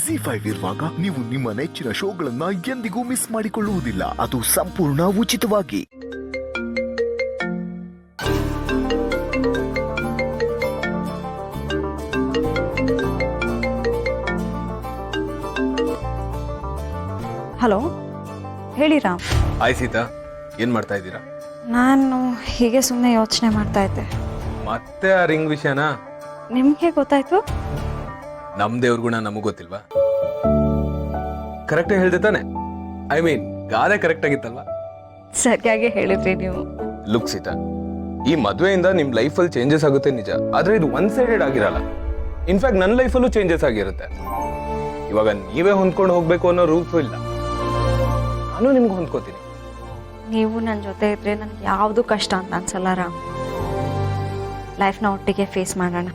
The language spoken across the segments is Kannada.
ZEE5 ಇರುವಾಗ ನೀವು ನಿಮ್ಮ ನೆಚ್ಚಿನ ಶೋಗಳನ್ನ ಎಂದಿಗೂ ಮಿಸ್ ಮಾಡಿಕೊಳ್ಳುವುದಿಲ್ಲ. ಅದು ಸಂಪೂರ್ಣ ಉಚಿತವಾಗಿ. ಹಲೋ, ಹೇಳಿ ರಾಮ್. ಹಾಯ್ ಸೀತಾ, ಏನ್ ಮಾಡ್ತಾ ಇದ್ದೀರಾ? ನಾನು ಹೀಗೆ ಸುಮ್ಮನೆ ಯೋಚನೆ ಮಾಡ್ತಾ ಇದ್ದೆ. ಮತ್ತೆ ಆ ರಿಂಗ್ ವಿಷಯನಾ? ನಿಮ್ಗೆ ಗೊತ್ತಾಯ್ತು? ನಮ್ ದೇವ್ರ ಗುಣ ನಮಗ್ ಗೊತ್ತಿಲ್ವಾ? ಕರೆಕ್ಟ್ ಹೇಳ್ದೆ ತಾನೆ? ಐ ಮೀನ್ ಗಾದೆ ಕರೆಕ್ಟ್ ಆಗಿತ್ತಲ್ವಾ? ಸರಿಯಾಗಿ ಹೇಳಿದ್ರಿ ನೀವು. ಲುಕ್ ಸೀತಾ, ಈ ಮದ್ವೆಯಿಂದ ನಿಮ್ ಲೈಫಲ್ಲಿ ಚೇಂಜಸ್ ಆಗುತ್ತೆ ನಿಜ, ಆದ್ರೆ ಇದು ಒನ್ ಸೈಡೆಡ್ ಆಗಿರಲ್ಲ. ಇನ್ಫ್ಯಾಕ್ಟ್ ನನ್ನ ಲೈಫಲ್ಲೂ ಚೇಂಜಸ್ ಆಗಿರುತ್ತೆ. ಇವಾಗ ನೀವೇ ಹೊಂದ್ಕೊಂಡು ಹೋಗ್ಬೇಕು ಅನ್ನೋ ರೂಲ್ಸ್ ಇಲ್ಲ. ನಾನು ನಿಮ್ಗೆ ಹೊಂದ್ಕೋತೀನಿ. ನೀವು ನನ್ನ ಜೊತೆ ಇದ್ರೆ ನನಗೆ ಯಾವುದು ಕಷ್ಟ ಅಂತ ಅನ್ಸಲ್ಲ ರಾಮ್. ಲೈಫ್ನ ಒಟ್ಟಿಗೆ ಫೇಸ್ ಮಾಡೋಣ.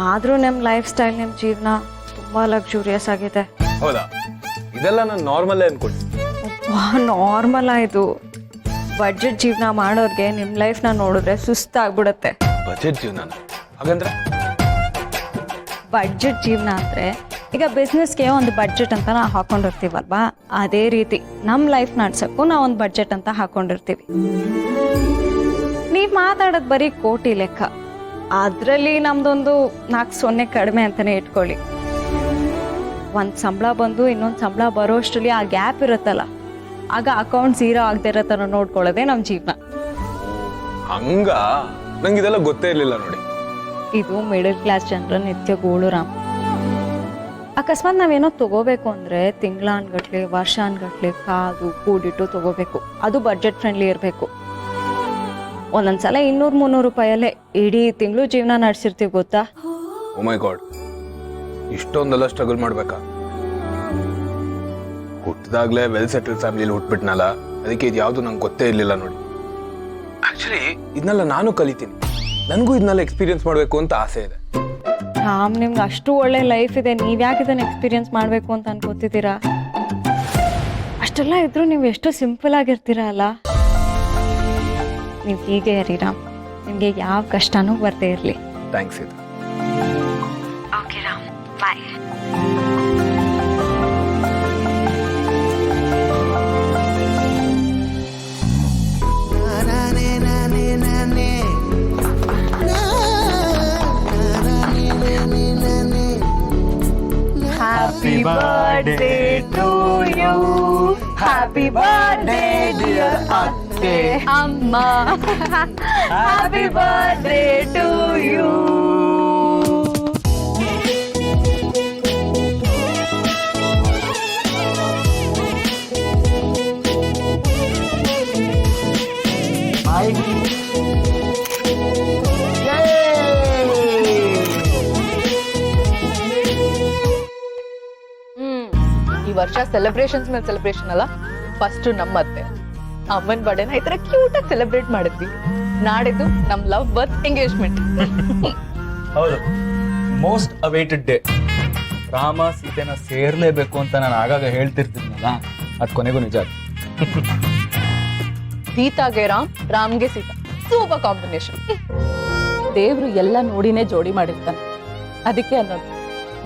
ಆದರೂ ನಿಮ್ಮ ಲೈಫ್ ಸ್ಟೈಲ್, ನಿಮ್ಮ ಜೀವನ ತುಂಬ ಲಕ್ಸುರಿಯಸ್ ಆಗಿದೆ. ಹೌದಾ? ಇದೆಲ್ಲ ನಾನು ನಾರ್ಮಲ್ ಅನ್ಕೊಂಡು. ನಾರ್ಮಲ್ ಆಯಿತು. ಬಡ್ಜೆಟ್ ಜೀವನ ಮಾಡೋರಿಗೆ ನಿಮ್ಮ ಲೈಫ್ನ ನೋಡಿದ್ರೆ ಸುಸ್ತಾಗ್ಬಿಡುತ್ತೆ. ಬಜೆಟ್ ಜೀವನ ಹಾಗಂದ್ರೆ? ಬಡ್ಜೆಟ್ ಜೀವನ ಅಂದರೆ ಈಗ ಬಿಸ್ನೆಸ್ಗೆ ಒಂದು ಬಡ್ಜೆಟ್ ಅಂತ ನಾವು ಹಾಕೊಂಡಿರ್ತೀವಲ್ವಾ, ಅದೇ ರೀತಿ ನಮ್ಮ ಲೈಫ್ ನಡ್ಸೋಕ್ಕೂ ನಾವು ಒಂದು ಬಡ್ಜೆಟ್ ಅಂತ ಹಾಕೊಂಡಿರ್ತೀವಿ. ನೀವು ಮಾತಾಡೋದು ಬರೀ ಕೋಟಿ ಲೆಕ್ಕ, ಅದರಲ್ಲಿ ನಮ್ದೊಂದು 4 ಕಡಿಮೆ ಅಂತಲೇ ಇಟ್ಕೊಳ್ಳಿ. ಒಂದು ಸಂಬಳ ಬಂದು ಇನ್ನೊಂದು ಸಂಬಳ ಬರೋಷ್ಟರಲ್ಲಿ ಆ ಗ್ಯಾಪ್ ಇರುತ್ತಲ್ಲ, ಆಗ ಅಕೌಂಟ್ ಝೀರೋ ಆಗದೆ ಇರೋ ಥರ ನೋಡ್ಕೊಳ್ಳೋದೇ ನಮ್ಮ ಜೀವನ. ಹಂಗ ನಂಗೆ ಇದೆಲ್ಲ ಗೊತ್ತೇ ಇರಲಿಲ್ಲ ನೋಡಿ. ಇದು ಮಿಡಲ್ ಕ್ಲಾಸ್ ಜನರ ನಿತ್ಯ ಗೋಳು ರಾಮ್. ಅಕಸ್ಮಾತ್ ನಾವೇನೋ ತಗೋಬೇಕು ಅಂದರೆ ತಿಂಗಳ ಅನ್ಗಟ್ಲೆ, ವರ್ಷ ಅನ್ಗಟ್ಲೆ ಕಾದು ಕೂಡಿಟ್ಟು ತಗೋಬೇಕು. ಅದು ಬಡ್ಜೆಟ್ ಫ್ರೆಂಡ್ಲಿ ಇರಬೇಕು. ಒಂದೊಂದ್ಸಲ 200-300 ರೂಪಾಯಲ್ಲೇ ಇಡೀ ತಿಂಗಳು ಜೀವನ ನಡೆಸಿರ್ತೀವಿ, ಗೊತ್ತಾ? ಓ ಮೈ ಗಾಡ್, ಇಷ್ಟೊಂದೆಲ್ಲ ಸ್ಟ್ರಗಲ್ ಮಾಡ್ಬೇಕಾ? ಹುಟ್ಟಿದಾಗ್ಲೇ ವೆಲ್ ಸೆಟಲ್ ಫ್ಯಾಮಿಲಿಲಿ ಹುಟ್ಬಿಟ್ನಲ್ಲ, ಅದಕ್ಕೆ ಇದು ಯಾವುದು ನಂಗೆ ಗೊತ್ತೇ ಇರಲಿಲ್ಲ ನೋಡಿ. ಆಕ್ಚುಲಿ ಇದನ್ನೆಲ್ಲ ನಾನು ಕಲಿತೀನಿ. ನನಗೂ ಇದನ್ನೆಲ್ಲ ಎಕ್ಸ್ಪೀರಿಯನ್ಸ್ ಮಾಡಬೇಕು ಅಂತ ಆಸೆ ಇದೆ. ರಾಮ್, ನಿಮ್ಗೆ ಅಷ್ಟು ಒಳ್ಳೆ ಲೈಫ್ ಇದೆ, ನೀವು ಯಾಕೆ ಇದನ್ನು ಎಕ್ಸ್ಪೀರಿಯನ್ಸ್ ಮಾಡಬೇಕು ಅಂತ ಅನ್ಕೋತಿದ್ದೀರಾ? ಅಷ್ಟೆಲ್ಲ ಇದ್ರೂ ನೀವು ಎಷ್ಟು ಸಿಂಪಲ್ ಆಗಿರ್ತೀರಾ ಅಲ್ಲ. ನೀವು ಹೀಗೆ ಇರಿ ರಾಮ್, ನಿಮಗೆ ಯಾವ ಕಷ್ಟನೂ ಬರ್ತೇ ಇರಲಿ. ಥ್ಯಾಂಕ್ಸ್ ಇದು. Okay Ram, bye. Happy birthday to you. Happy birthday dear Atte Amma. Happy birthday to you. Bye. ಈ ವರ್ಷ ಸೆಲೆಬ್ರೇಷನ್ಸ್ ಮೇಲೆ ಸೆಲೆಬ್ರೇಷನ್ ಅಲ್ಲ, ಫಸ್ಟ್ ನಮ್ಮತ್ತೆ ಅಮ್ಮನ್ ಬರ್ಡೇನ ಈ ತರ ಕ್ಯೂಟ್ ಆಗಿ ಸೆಲೆಬ್ರೇಟ್ ಮಾಡಿದ್ವಿ. ನಾಡಿದ್ದು ನಮ್ ಲವ್ ಬರ್ತ್ ಎಂಗೇಜ್ಮೆಂಟ್. ಹೌದು, ಮೋಸ್ಟ್ ಅವೈಟೆಡ್ ಡೇ. ರಾಮ ಸೀತೆನ ಸೇರ್ಲೇಬೇಕು ಅಂತ ನಾನು ಆಗಾಗ ಹೇಳ್ತಿರ್ತಿದ್ನಲ್ಲ, ಅದ್ ಕೊನೆಗೂ ನಿಜ. ಸೀತಾಗೆ ರಾಮ್, ರಾಮ್ಗೆ ಸೀತಾ, ಸೂಪರ್ ಕಾಂಬಿನೇಷನ್. ದೇವ್ರು ಎಲ್ಲ ನೋಡಿನೇ ಜೋಡಿ ಮಾಡಿರ್ತಾನೆ. ಅದಕ್ಕೆ ಅನ್ನೋದು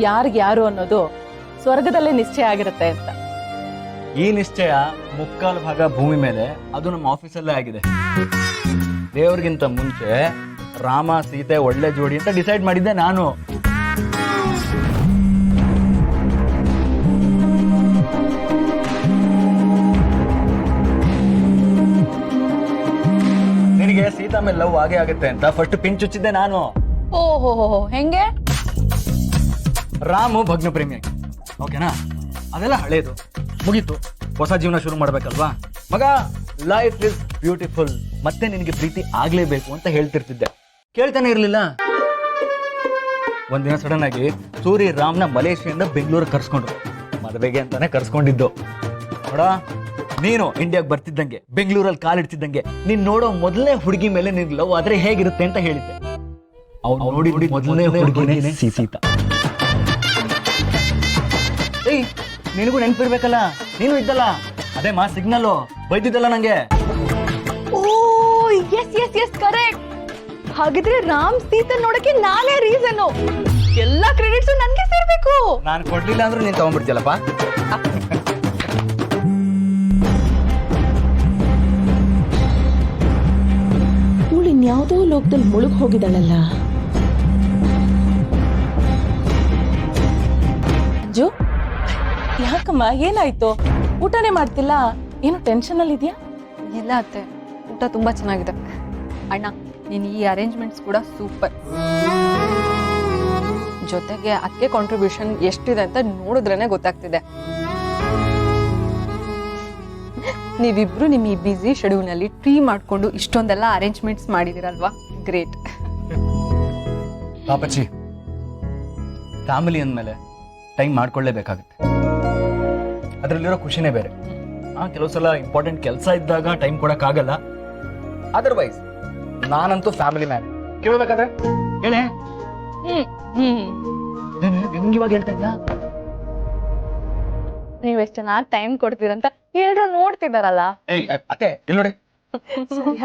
ಯಾರಿಗ್ ಯಾರು ಅನ್ನೋದು ಸ್ವರ್ಗದಲ್ಲೇ ನಿಶ್ಚಯ ಆಗಿರುತ್ತೆ ಅಂತ. ಈ ನಿಶ್ಚಯ 3/4 ಭಾಗ ಭೂಮಿ ಮೇಲೆ, ಅದು ನಮ್ಮ ಆಫೀಸಲ್ಲೇ ಆಗಿದೆ. ದೇವ್ರಿಗಿಂತ ಮುಂಚೆ ರಾಮ ಸೀತೆ ಒಳ್ಳೆ ಜೋಡಿ ಅಂತ ಡಿಸೈಡ್ ಮಾಡಿದ್ದೆ ನಾನು. ನಿನಗೆ ಸೀತಾ ಮೇಲೆ ಲವ್ ಆಗೇ ಆಗುತ್ತೆ ಅಂತ ಫಸ್ಟ್ ಪಿನ್ ಚುಚ್ಚಿದ್ದೆ ನಾನು. ಓಹೋ, ಹೆಂಗೆ? ರಾಮು ಭಗ್ನ ಪ್ರೇಮಿಯಾಗಿ, ಓಕೆನಾ? ಅದೆಲ್ಲ ಹಳೇದು, ಮುಗೀತು. ಹೊಸ ಜೀವನ ಶುರು ಮಾಡ್ಬೇಕಲ್ವಾ ಮಗ. ಲೈಫ್ ಇಸ್ ಬ್ಯೂಟಿಫುಲ್, ಮತ್ತೆ ನಿನಗೆ ಪ್ರೀತಿ ಆಗ್ಲೇಬೇಕು ಅಂತ ಹೇಳ್ತಿರ್ತಿದ್ದೆ, ಕೇಳ್ತಾನೆ ಇರ್ಲಿಲ್ಲ. ಒಂದಿನ ಸಡನ್ ಆಗಿ ಸೂರಿ ರಾಮ್ನ ಮಲೇಷಿಯಿಂದ ಬೆಂಗಳೂರಿಗೆ ಕರ್ಸ್ಕೊಂಡ್ರು. ಮದುವೆಗೆ ಅಂತಾನೆ ಕರ್ಸ್ಕೊಂಡಿದ್ದು. ನೋಡ, ನೀನು ಇಂಡಿಯಾಗೆ ಬರ್ತಿದ್ದಂಗೆ, ಬೆಂಗಳೂರಲ್ಲಿ ಕಾಲಿಡ್ತಿದ್ದಂಗೆ, ನೀನ್ ನೋಡೋ ಮೊದಲನೇ ಹುಡುಗಿ ಮೇಲೆ ನಿನ್ ಲವ್ ಆದ್ರೆ ಹೇಗಿರುತ್ತೆ ಅಂತ ಹೇಳಿದ್ದೆ. ಅವ್ನು ನೋಡಿ ಮೊದಲನೇ ಹುಡುಗಿನೇ ಸೀತಾ. ಏಯ್, ನಿನಗೂ ನೆನ್ಪಿರ್ಬೇಕಲ್ಲ, ನೀನು ಇದ್ದಲ್ಲ ಅದೇ ಮಾ ಸಿಗ್ನಲ್ಲು ಬೈದಿದ್ದಲ್ಲ ನಂಗೆ. ಓ ಎಸ್ ಎಸ್ ಎಸ್ ಕರೆಕ್ಟ್. ಹಾಗಿದ್ರೆ ರಾಮ್ ಸೀತೆ ನೋಡಕ್ಕೆ ನಾನೇ ರೀಸನ್. ಎಲ್ಲಾ ಕ್ರೆಡಿಟ್ಸ್ ನನ್ಗೆ ಸೇರ್ಬೇಕು. ನಾನು ಕೊಡ್ಲಿಲ್ಲ ಅಂದ್ರೂ ನೀನ್ ತಗೊಂಡ್ಬಿಡ್ತೀಯಲ್ಲಪ್ಪ. ಇವಳು ಇನ್ಯಾವುದೋ ಲೋಕದಲ್ಲಿ ಮುಳುಗ್ ಹೋಗಿದ್ದಾಳಲ್ಲ. ಅಂಜು, ಯಾಕಮ್ಮ ಏನಾಯ್ತು? ಊಟನೇ ಮಾಡ್ತಿಲ್ಲ, ಏನು ಟೆನ್ಷನ್ ಅಲ್ಲಿ ಇದೆಯಾ? ಇಲ್ಲ ಅತ್ತೆ, ಊಟ ತುಂಬಾ ಚೆನ್ನಾಗಿದೆ. ಅಣ್ಣ, ನೀನು ಈ ಅರೇಂಜ್ಮೆಂಟ್ಸ್ ಕೂಡ ಸೂಪರ್. ಜೊತೆಗೆ ಅದಕ್ಕೆ ಕಾಂಟ್ರಿಬ್ಯೂಷನ್ ಎಷ್ಟಿದೆ ಅಂತ ನೋಡಿದ್ರೇನೆ ಗೊತ್ತಾಗ್ತಿದೆ. ನೀವಿಬ್ರು ನಿಮ್ಮ ಈ ಬ್ಯುಸಿ ಶೆಡ್ಯೂಲ್ನಲ್ಲಿ ಟ್ರೀ ಮಾಡ್ಕೊಂಡು ಇಷ್ಟೊಂದೆಲ್ಲ ಅರೇಂಜ್ಮೆಂಟ್ಸ್ ಮಾಡಿದಿರಲ್ವಾ, ಗ್ರೇಟ್. ಪಾಪಚ್ಚಿ, ಫ್ಯಾಮಿಲಿ ಅಂದಮೇಲೆ ಟೈಮ್ ಮಾಡ್ಕೊಳ್ಳೇಬೇಕಾಗುತ್ತೆ. ಅದರಲ್ಲಿರೋ ಖುಷಿನೇ ಬೇರೆ. ಕೆಲವು ಸಲ ಇಂಪಾರ್ಟೆಂಟ್ ಕೆಲಸ ಇದ್ದಾಗ ಟೈಮ್ ಕೊಡೋಕ್ಕಾಗಲ್ಲ. ಅದರ್ವೈಸ್ ನಾನಂತೂ ಫ್ಯಾಮಿಲಿ ಮ್ಯಾನ್. ಕೇಳಬೇಕಾದ್ರೆ ಹೇಳೇ. ನಿಮ್ಗೆ ಇವಾಗ ಹೇಳ್ತಾ ಇಲ್ಲ. ನೀವೆಷ್ಟು ಚೆನ್ನಾಗಿ ಟೈಮ್ ಕೊಡ್ತೀರಂತ ಎಲ್ಲರೂ ನೋಡ್ತಿದಾರಲ್ಲ. ಅತ್ತೆ ಇಲ್ಲಿ ನೋಡಿ.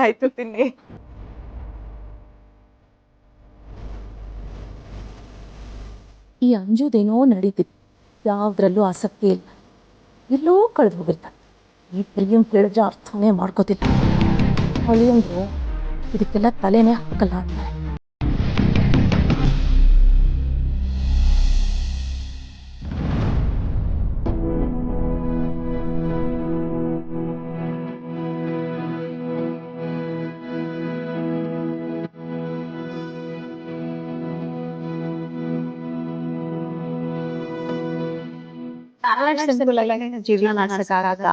ಆಯ್ತು, ತಿನ್ನಿ. ಈ ಅಂಜುದೇನೋ ನಡೀತಿತ್ತು, ಯಾವ್ದ್ರಲ್ಲೂ ಆಸಕ್ತಿ ಇಲ್ಲ, ಎಲ್ಲೋ ಕಳೆದು ಹೋಗಿರ್ತಾನೆ. ಈ ಪ್ರಿಯಂ ಕೇಳಿದ್ರೆ ಅರ್ಥನೇ ಮಾಡ್ಕೋತಿಲ್ಲ. ಹೊಳಿಯಂದ್ರು ಇದಕ್ಕೆಲ್ಲ ತಲೆನೇ ಹಾಕಲ್ಲ ಅಂತಾರೆ. ಜೀವನ ನಡೆಸಕ್ಕಾಗಲ್ಲ.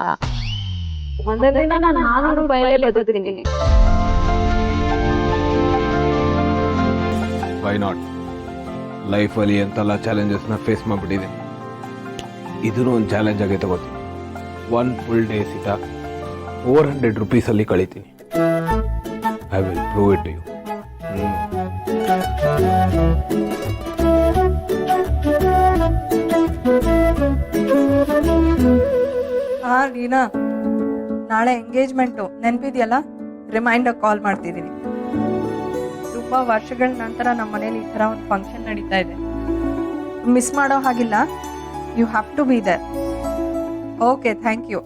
ಒಂದರಿಂದ ನಾನು 400 ರೂಪಾಯಿಲೇ ಬದುಕ್ತೀನಿ. Why not? ಲೈಫಲ್ಲಿ ಎಂತೆಲ್ಲ ಚಾಲೆಂಜಸ್ನ ಫೇಸ್ ಮಾಡಿಬಿಟ್ಟಿದ್ದೀನಿ. ಇದೂ ಒಂದು ಚಾಲೆಂಜ್ ಆಗಿ ತಗೋತೀನಿ. 1 ಫುಲ್ ಡೇ ಸೀಟ 400 ರುಪೀಸಲ್ಲಿ ಕಳಿತೀನಿ. I will prove it to you. Leena, ನಾಳೆ ಎಂಗೇಜ್ಮೆಂಟು ನೆನಪಿದೆಯಲ್ಲ? ರಿಮೈಂಡರ್ ಕಾಲ್ ಮಾಡ್ತಿದ್ದೀನಿ. ತುಂಬ ವರ್ಷಗಳ ನಂತರ ನಮ್ಮ ಮನೇಲಿ ಈ ಥರ ಒಂದು ಫಂಕ್ಷನ್ ನಡೀತಾ ಇದೆ. ಮಿಸ್ ಮಾಡೋ ಹಾಗಿಲ್ಲ. You have to be there. Okay, thank you.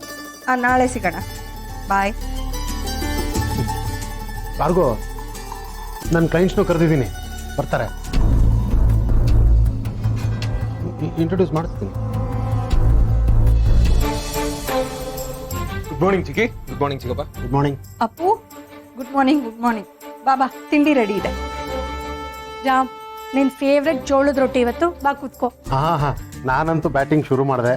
ನಾಳೆ ಸಿಗೋಣ. ಬಾಯ್. ಭಾರ್ಗೋ, ನನ್ನ ಕ್ಲೈಂಟ್ಸ್ನು ಕರೆದಿದ್ದೀನಿ, ಬರ್ತಾರೆ. ಇಂಟ್ರೊಡ್ಯೂಸ್ ಮಾಡಿಸ್ತೀನಿ. ಗುಡ್ ಮಾರ್ನಿಂಗ್ ಚಿಕ್ಕಿ. ಗುಡ್ ಮಾರ್ನಿಂಗ್ ಚಿಕ್ಕಪ್ಪ. Good morning. Appu, good morning. Good morning. ಬಾಬಾ, ತಿಂಡಿ ರೆಡಿ ಇದೆ. ರಾಮ್, ನಿನ್ ಫೇವ್ರೆಟ್ ಜೋಳದ ರೊಟ್ಟಿ ಇವತ್ತು. ಬಾ ಕೂತ್ಕೋ. ಹಾ, ನಾನಂತೂ ಬ್ಯಾಟಿಂಗ್ ಶುರು ಮಾಡಿದೆ.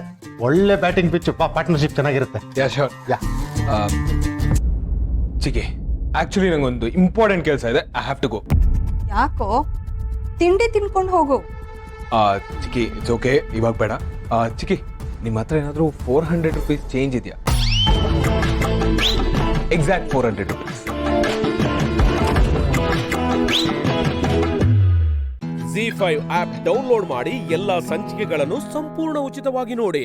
ಒಳ್ಳೆ ಬ್ಯಾಟಿಂಗ್ ಪಿಚ್. ಪಾರ್ಟ್ನರ್ಶಿಪ್ ಚೆನ್ನಾಗಿರುತ್ತೆ. Yeah, sure. Yeah. Chikki, actually ನಂಗೊಂದು ಇಂಪಾರ್ಟೆಂಟ್ ಕೆಲಸ ಇದೆ. I have to go. ಯಾಕೋ? ತಿಂಡಿ ತಿನ್ಕೊಂಡು ಹೋಗು. ಚಿಕ್ಕಿ, ಇಟ್ಸ್ ಓಕೆ, ಇವಾಗ ಬೇಡ. ಚಿಕ್ಕಿ, ನಿಮ್ಮ ಹತ್ರ ಏನಾದರೂ 400 ರುಪೀಸ್ ಚೇಂಜ್ ಇದೆಯಾ? Exact 400 rupees. ZEE5 app download ಮಾಡಿ ಎಲ್ಲಾ ಸಂಚಿಕೆಗಳನ್ನು ಸಂಪೂರ್ಣ ಉಚಿತವಾಗಿ ನೋಡಿ.